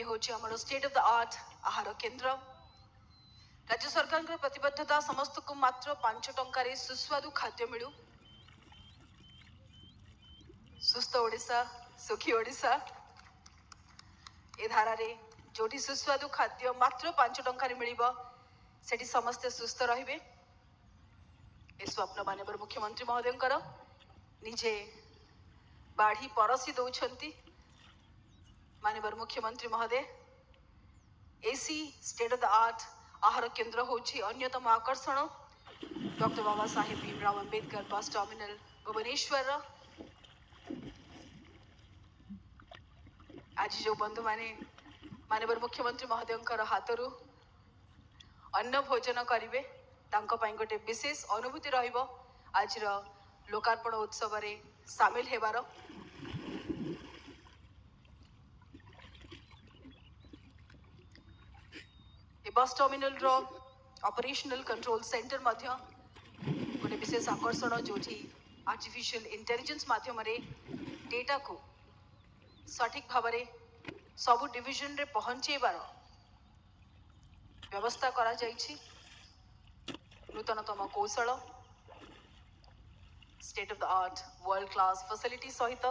ये हूँ आम स्टेट ऑफ द आर्ट आहार केन्द्र। राज्य सरकार प्रतिबद्धता समस्त को मात्र 5 टंकार सुस्वादु खाद्य मिलू। सुस्थ ओडिशा सुखी ओडिशा ए धारारे जोटी सुस्वादु खाद्य मात्र 5 टंकार मिलिबो सेठी समस्ते सुस्थ रहिबे ए स्वप्न माननीय मुख्यमंत्री महोदय निजे बाढ़ी परसी दौरान माननीय मुख्यमंत्री महोदय AC state of the art आहार केन्द्र होची अन्यतम आकर्षण doctor Baba Saheb Bhimrao Ambedkar bus terminal Bhubaneswar. आज जो बंधु माने माननीय मुख्यमंत्री महोदय हाथरू अन्न भोजन करेंगे गोटे विशेष अनुभूति रहिबो आज लोकार्पण उत्सव रे सामिल हेबार। बस टर्मिनल रो ऑपरेशनल कंट्रोल सेंटर मध्य गोटे विशेष आकर्षण जो आर्टिफिशियल इंटेलिजेंस माध्यम डेटा को सठिक भाव में सबु डिविजन रे पहुंचेबार व्यवस्था करा जाइछि। नूतनतम कौशल state of the art world class facility सहित